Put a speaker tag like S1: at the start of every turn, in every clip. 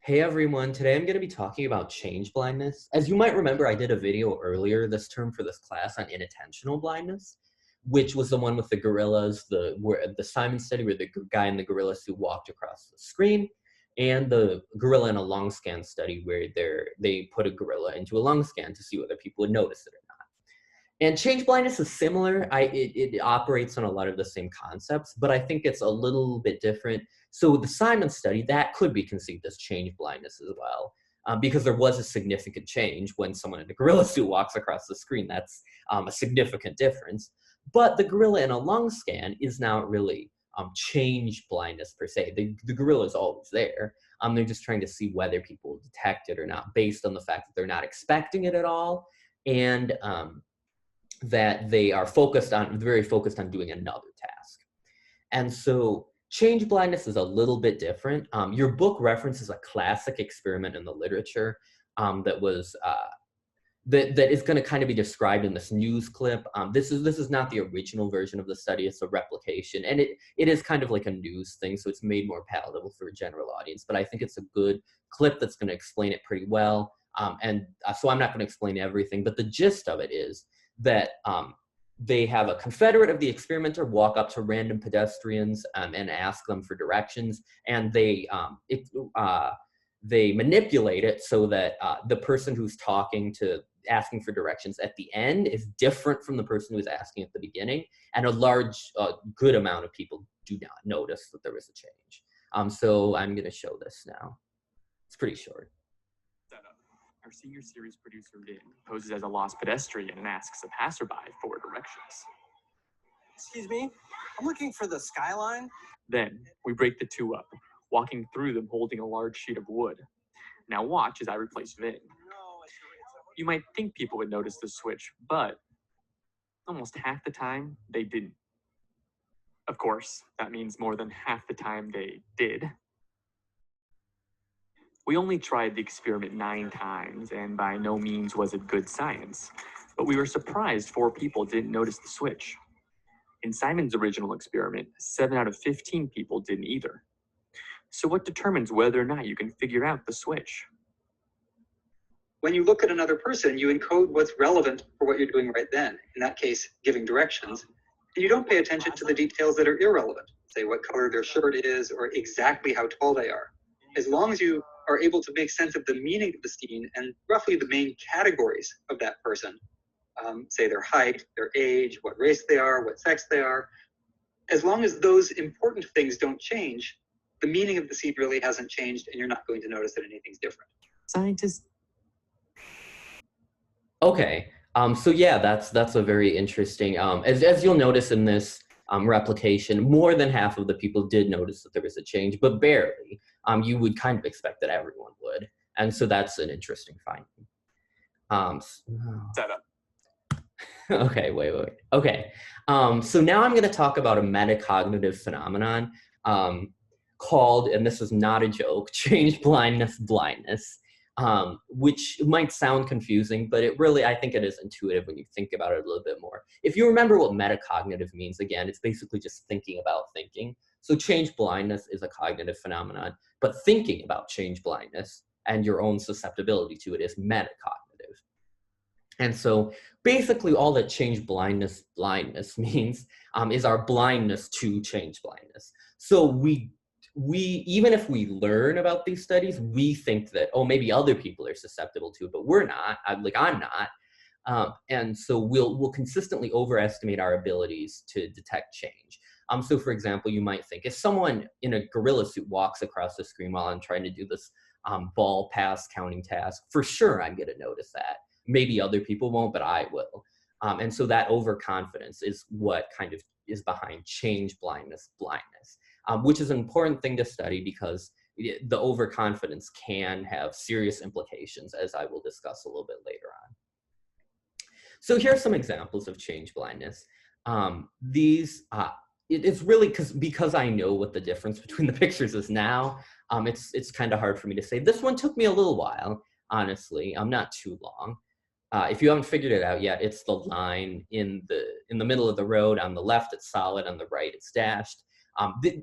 S1: Hey everyone, today I'm going to be talking about change blindness. As you might remember, I did a video earlier this term for this class on inattentional blindness, which was the one with the gorillas, the Simon study where the guy in the gorilla suit walked across the screen, and the gorilla in a long scan study where they put a gorilla into a long scan to see whether people would notice it or not. And change blindness is similar. It operates on a lot of the same concepts, but I think it's a little bit different. So the Simon study, that could be conceived as change blindness as well, because there was a significant change when someone in a gorilla suit walks across the screen. That's a significant difference. But the gorilla in a lung scan is not really change blindness per se. The gorilla is always there. They're just trying to see whether people detect it or not based on the fact that they're not expecting it at all. And that they are very focused on doing another task. And so change blindness is a little bit different. Your book references a classic experiment in the literature that is going to kind of be described in this news clip. This is not the original version of the study, it's a replication. And it is kind of like a news thing, so it's made more palatable for a general audience. But I think it's a good clip that's going to explain it pretty well. So I'm not going to explain everything, but the gist of it is that they have a confederate of the experimenter walk up to random pedestrians and ask them for directions, and they manipulate it so that the person who's asking for directions at the end is different from the person who's asking at the beginning, and a good amount of people do not notice that there was a change. So I'm going to show this now. It's pretty short.
S2: Our senior series producer, Vin, poses as a lost pedestrian and asks a passerby for directions.
S3: Excuse me? I'm looking for the skyline.
S2: Then, we break the two up, walking through them holding a large sheet of wood. Now watch as I replace Vin. You might think people would notice the switch, but almost half the time, they didn't. Of course, that means more than half the time they did. We only tried the experiment 9 times, and by no means was it good science. But we were surprised 4 people didn't notice the switch. In Simon's original experiment, 7 out of 15 people didn't either. So what determines whether or not you can figure out the switch?
S4: When you look at another person, you encode what's relevant for what you're doing right then. In that case, giving directions. And you don't pay attention to the details that are irrelevant. Say what color their shirt is or exactly how tall they are. As long as you are able to make sense of the meaning of the scene and roughly the main categories of that person, say their height, their age, what race they are, what sex they are, as long as those important things don't change, the meaning of the scene really hasn't changed and you're not going to notice that anything's different.
S2: Scientists.
S1: Okay, so yeah, that's a very interesting, as you'll notice in this replication, more than half of the people did notice that there was a change, but barely. You would kind of expect that everyone would. And so that's an interesting finding.
S2: Setup.
S1: Okay, wait. Okay, so now I'm going to talk about a metacognitive phenomenon called, and this is not a joke, change blindness. Which might sound confusing, but I think it is intuitive when you think about it a little bit more. If you remember what metacognitive means, again, it's basically just thinking about thinking. So change blindness is a cognitive phenomenon, but thinking about change blindness and your own susceptibility to it is metacognitive. And so basically all that change blindness means is our blindness to change blindness. So we even if we learn about these studies, we think that, oh, maybe other people are susceptible to it, but we're not. I'm not. And so we'll consistently overestimate our abilities to detect change. So for example, you might think if someone in a gorilla suit walks across the screen while I'm trying to do this ball pass counting task, for sure I'm going to notice that. Maybe other people won't, but I will. And so that overconfidence is what kind of is behind change blindness, which is an important thing to study because the overconfidence can have serious implications, as I will discuss a little bit later on. So here are some examples of change blindness. It's really because I know what the difference between the pictures is now, it's kind of hard for me to say. This one took me a little while, honestly. Not too long. If you haven't figured it out yet, it's the line in the middle of the road. On the left, it's solid. On the right, it's dashed.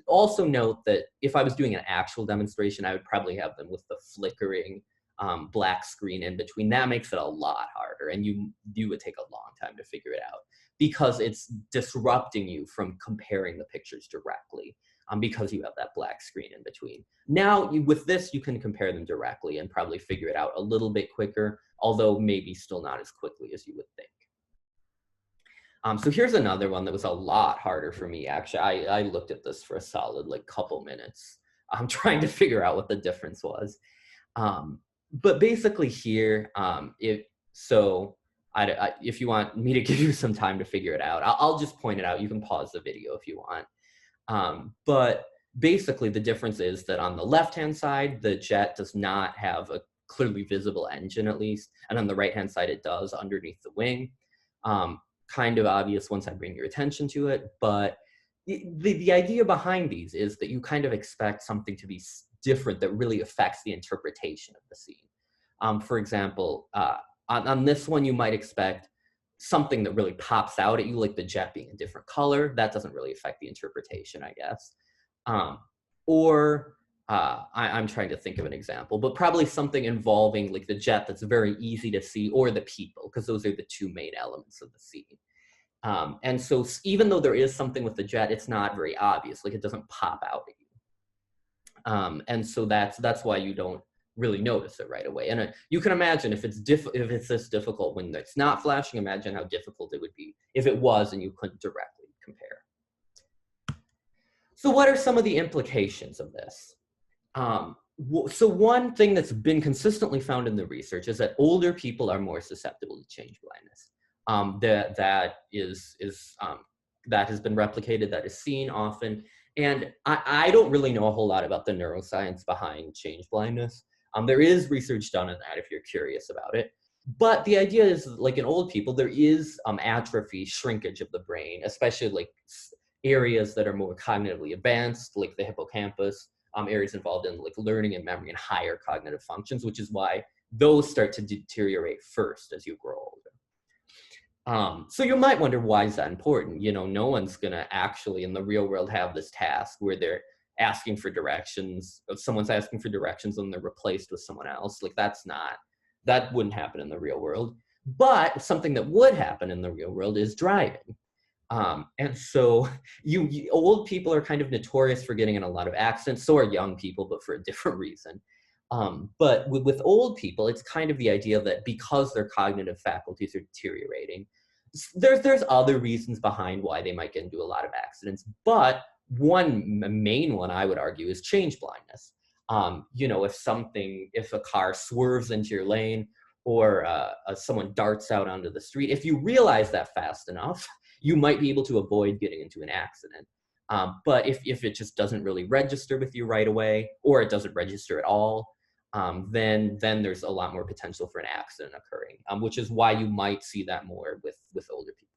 S1: Also note that if I was doing an actual demonstration, I would probably have them with the flickering black screen in between. That makes it a lot harder, and you would take a long time to figure it out because it's disrupting you from comparing the pictures directly because you have that black screen in between. Now, with this, you can compare them directly and probably figure it out a little bit quicker, although maybe still not as quickly as you would think. So here's another one that was a lot harder for me, actually. I looked at this for a solid like couple minutes. I'm trying to figure out what the difference was. But basically here, if you want me to give you some time to figure it out, I'll just point it out. You can pause the video if you want. But basically the difference is that on the left-hand side, the jet does not have a clearly visible engine at least. And on the right-hand side, it does underneath the wing. Kind of obvious once I bring your attention to it, but the idea behind these is that you kind of expect something to be different that really affects the interpretation of the scene. For example, on this one, you might expect something that really pops out at you, like the jet being a different color. That doesn't really affect the interpretation, I guess. I'm trying to think of an example, but probably something involving like the jet that's very easy to see, or the people, because those are the two main elements of the scene. And so even though there is something with the jet, it's not very obvious, like it doesn't pop out at you. And so that's why you don't really notice it right away. And you can imagine if it's this difficult when it's not flashing, imagine how difficult it would be if it was and you couldn't directly compare. So what are some of the implications of this? So one thing that's been consistently found in the research is that older people are more susceptible to change blindness. That has been replicated, that is seen often. And I don't really know a whole lot about the neuroscience behind change blindness. There is research done on that if you're curious about it. But the idea is, like in old people, there is atrophy, shrinkage of the brain, especially like areas that are more cognitively advanced, like the hippocampus, areas involved in like learning and memory and higher cognitive functions, which is why those start to deteriorate first as you grow older. So you might wonder, why is that important? You know, no one's gonna actually in the real world have this task where they're asking for directions, if someone's asking for directions and they're replaced with someone else. Like that wouldn't happen in the real world. But something that would happen in the real world is driving. And so old people are kind of notorious for getting in a lot of accidents. So are young people, but for a different reason. But with old people, it's kind of the idea that because their cognitive faculties are deteriorating, there's other reasons behind why they might get into a lot of accidents. But one main one, I would argue, is change blindness. You know, if a car swerves into your lane, or someone darts out onto the street, if you realize that fast enough, you might be able to avoid getting into an accident. But if it just doesn't really register with you right away, or it doesn't register at all, then there's a lot more potential for an accident occurring, which is why you might see that more with older people.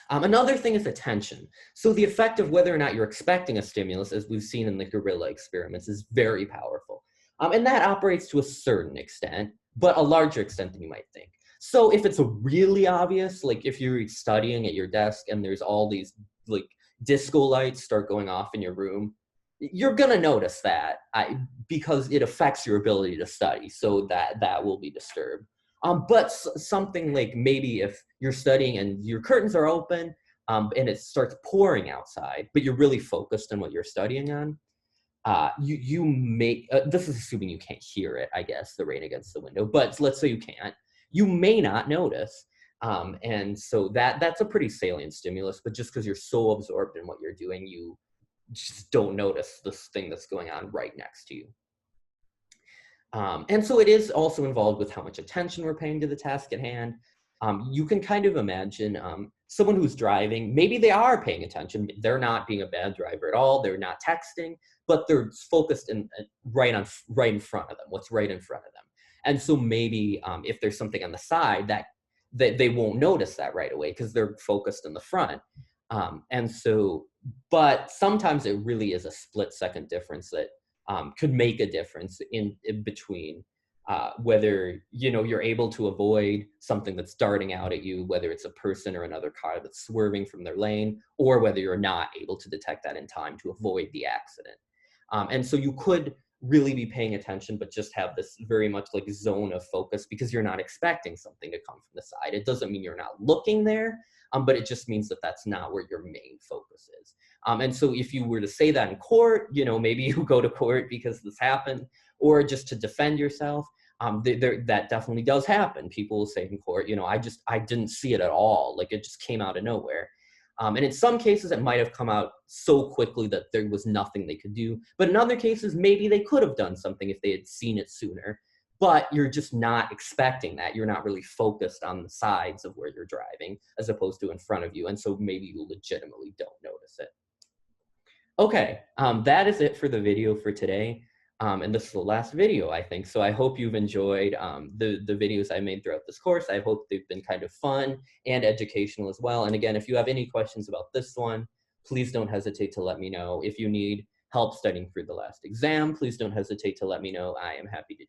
S1: Another thing is attention. So the effect of whether or not you're expecting a stimulus, as we've seen in the gorilla experiments, is very powerful. And that operates to a certain extent, but a larger extent than you might think. So if it's a really obvious, like if you're studying at your desk and there's all these like disco lights start going off in your room, you're gonna notice that because it affects your ability to study, so that will be disturbed. But something like maybe if you're studying and your curtains are open and it starts pouring outside, but you're really focused on what you're studying on, you may, this is assuming you can't hear it, I guess, the rain against the window, but let's say you can't, you may not notice. And so that's a pretty salient stimulus, but just because you're so absorbed in what you're doing, you just don't notice this thing that's going on right next to you. And so it is also involved with how much attention we're paying to the task at hand. You can kind of imagine someone who's driving, maybe they are paying attention. They're not being a bad driver at all. They're not texting, but they're focused right in front of them, what's right in front of them. And so maybe if there's something on the side that they won't notice that right away because they're focused in the front. And so, but sometimes it really is a split-second difference that could make a difference in between whether, you know, you're able to avoid something that's darting out at you, whether it's a person or another car that's swerving from their lane, or whether you're not able to detect that in time to avoid the accident. And so you could really be paying attention, but just have this very much like zone of focus because you're not expecting something to come from the side. It doesn't mean you're not looking there, but it just means that that's not where your main focus is. And so if you were to say that in court, you know, maybe you go to court because this happened, or just to defend yourself. That definitely does happen. People will say in court, you know, I didn't see it at all. Like it just came out of nowhere. And in some cases, it might have come out so quickly that there was nothing they could do. But in other cases, maybe they could have done something if they had seen it sooner. But you're just not expecting that. You're not really focused on the sides of where you're driving as opposed to in front of you. And so maybe you legitimately don't notice it. Okay, that is it for the video for today. And this is the last video, I think. So I hope you've enjoyed the videos I made throughout this course. I hope they've been kind of fun and educational as well. And again, if you have any questions about this one, please don't hesitate to let me know. If you need help studying for the last exam, please don't hesitate to let me know. I am happy to